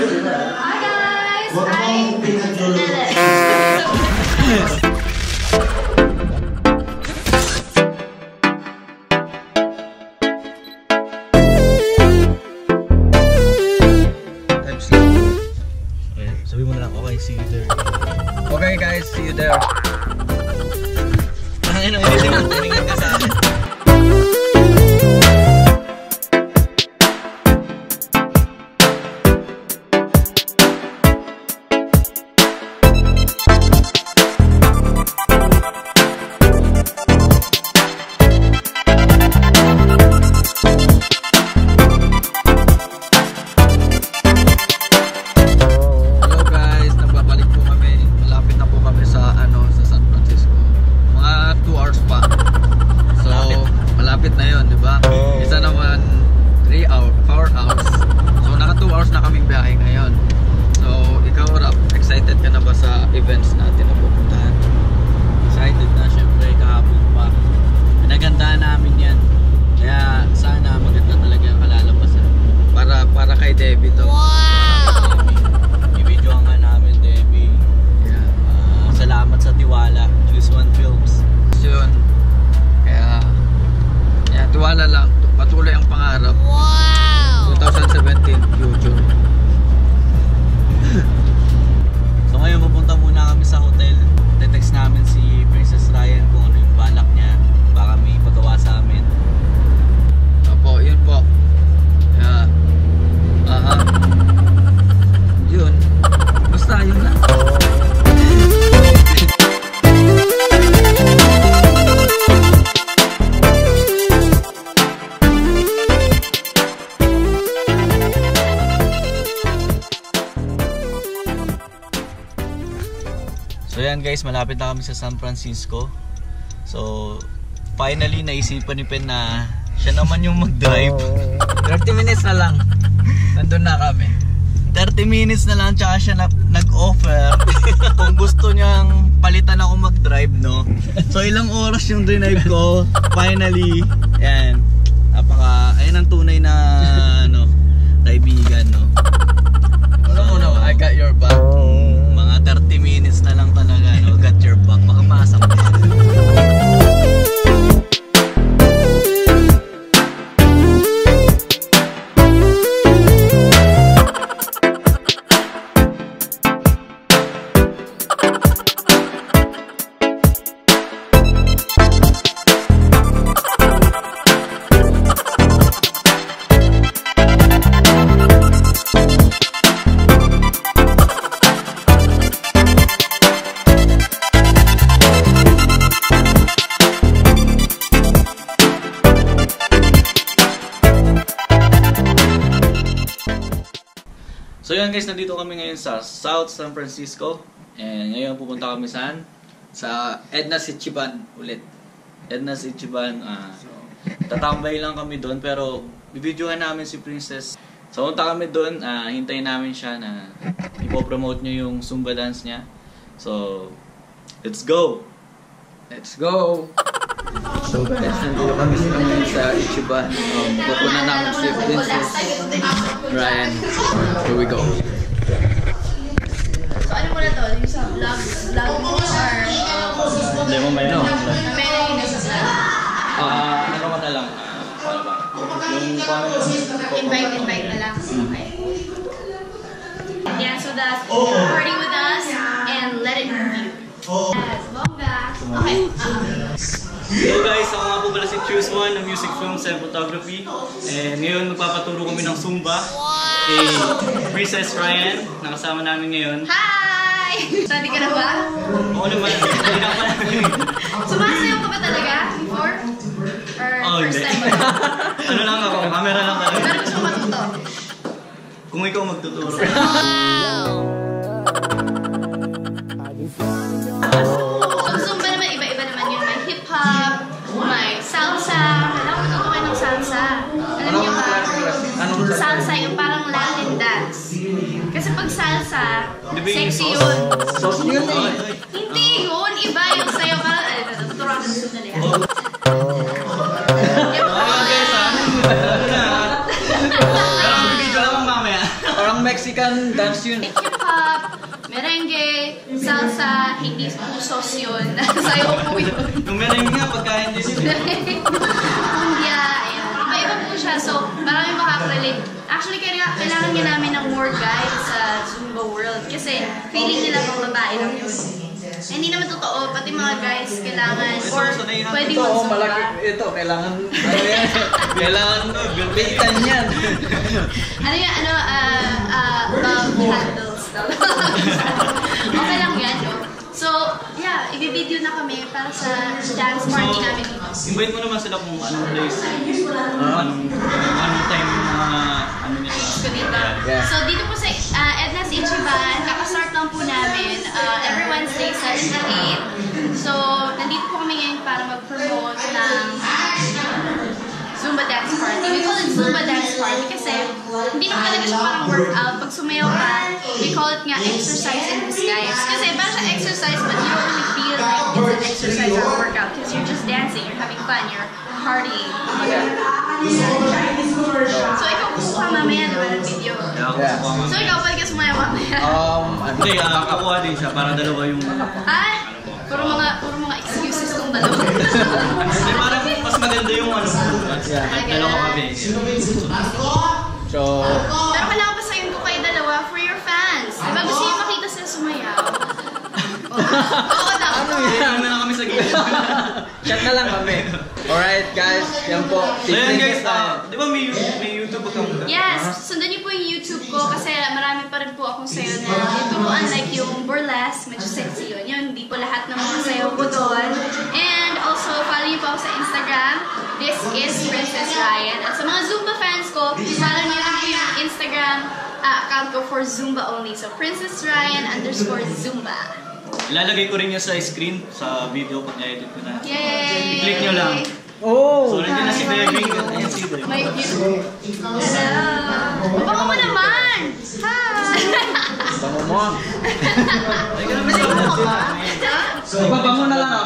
Hi guys! I did it! Sabi mo na lang, okay, see you there. Okay guys, see you there. Ano, hindi mo tumingin ka sa akin. Events natin na pupuntahan. Excited na, syempre kahapon pa. Pinagandaan namin yan. Kaya sana maganda talaga ang kalalabasan. Para kay Debbie to. Wow! I-video nga namin, Debbie. Yeah. Salamat sa tiwala. Choose One Films. Yun. Kaya tiwala lang. Patuloy ang pangarap. Wow! 2017 YouTube. So ngayon pupunta muna kami sa hotel. Text namin si Princess Ryan kung ano yung balak niya. Baka may pagawa sa amin. Opo, yun po. Yeah. Yun. Basta yun lang. So yan guys, malapit na kami sa San Francisco. So finally naisipan ni Pen na siya naman yung mag-drive. 30 minutes na lang. Nandun na kami. 30 minutes na lang tsaka siya nag-offer kung gusto niyang palitan ako mag-drive, no? So ilang oras yung drive ko. Finally, yan. Ayan ang tunay na ano, kaibigan, no? No, I got your back. Mga 30 minutes na lang talaga, no? Got your back. Makapasok pa. So yan guys, nandito kami ngayon sa South San Francisco. And ngayon pupunta kami saan? Sa Edna's Ichiban ulit. Edna's Ichiban. Tatambay lang kami doon pero bibidyohan namin si Princess. So punta kami doon, hintayin namin siya na ipopromote niya yung Zumba dance niya. So, let's go! Let's go! So guys, nandito kami sa Ichiban. Pupunan namin si Princess Ryan. Here we go. So ano mo na to? Yung sa vlog mo or Hindi mo may No. may nasa vlog? ano ka na lang? Ano ba? Yung Invite na lang. Okay. Yeah, so that's party with us and let it move you. Yes, bongga. Okay. Hello guys, ako nga po pala si Choose One ng Music Films and Photography. And ngayon magpapaturo kami ng Zumba kay Princess Ryan, nakasama namin ngayon. Hi! Study ka na ba? Oo naman, hindi na pa namin. Sumasayaw ka ba talaga before? Or first Hindi. time mo? Ano lang ako, camera lang talaga. Pero gusto mo matuto? Kung ikaw magtuturo. Ang Zumba naman, iba-iba naman yun. May hip-hop, may salsa. Alam mo, natutuwa ng salsa. Alam niyo ba? Salsa yung parang Latin dance. Kasi pag salsa, sexy yun. Sauce yun eh. Hindi yun, iba yung sayo ka. Ay, natuturuan ka ng sundali. Pero ang video lang mamaya. Parang Mexican Mexican dance yun. Hip-hop, merengue, salsa, hindi pusos yun. Sayo po yun. Yung merengue nga, pagkain din yun. Kumbia, ayun. Iba-iba po siya. So, marami makaka-relate. Actually, kailangan niya namin ng more guys sa Zumba world. Kasi feeling nila pang babae lang yun. Hindi naman totoo, pati mga guys kailangan or pwede Oo, mag-Zumba. malaki. Ito, kailangan, ano yan? Kailangan, bilbitan yan. Ano yan, love handles daw. Okay lang yan, no? So, yeah, i-video na kami para sa dance party namin dito. Invite mo naman sila kung anong place, anong time yung mga ano nila. So, dito. Yeah. So, dito po sa Edna's Ichiban, kakastart lang po namin every Wednesday, 7 to 8. So, nandito po kami ngayon para mag-promote ng Zumba Dance Party. We call it Zumba Dance Party kasi hindi naman talaga siya parang workout. Pag sumayaw ka, we call it nga exercise in disguise. Kasi parang siya exercise but you don't really feel like it's an exercise or a workout because you're just dancing, you're having fun, you're partying. So, ikaw kukuha mamaya, di ba, ng video? Yeah. So, ikaw, pwede ka sumayaw mamaya. Hindi, kakuha din siya para dalawa yung... Ay! Puro mga excuses tong dalawa. Hindi, parang mas maganda yung ano. Dalawa kami. So, Pero kailangan pa sa'yo ko kayo dalawa for your fans. Diba gusto niyo makita sila sumayaw? Oo na. Ano na kami sa gilid. chat na lang kami. Alright guys, yan po. So yan guys, di ba may YouTube account ka? Yes, sundan niyo po yung YouTube ko kasi marami pa rin po akong sayo na dito po unlike yung burlesque, medyo sexy yun. Yun, hindi po lahat ng mga sayo ko doon. And also, follow niyo po ako sa Instagram. This is Princess Ryan. At sa mga Zumba fans ko, follow niyo po yung Instagram account ko for Zumba only. So, Princess Ryan _Zumba. Ilalagay ko rin yan sa screen, sa video pag na-edit ko na. Yay! I-click nyo lang. Oh! So, nandiyan na si Devin. Ayan si Devin. My view. Hello! Mabango mo naman! Hi! Bango mo. Mabango mo ba? Ipabango na lang ako.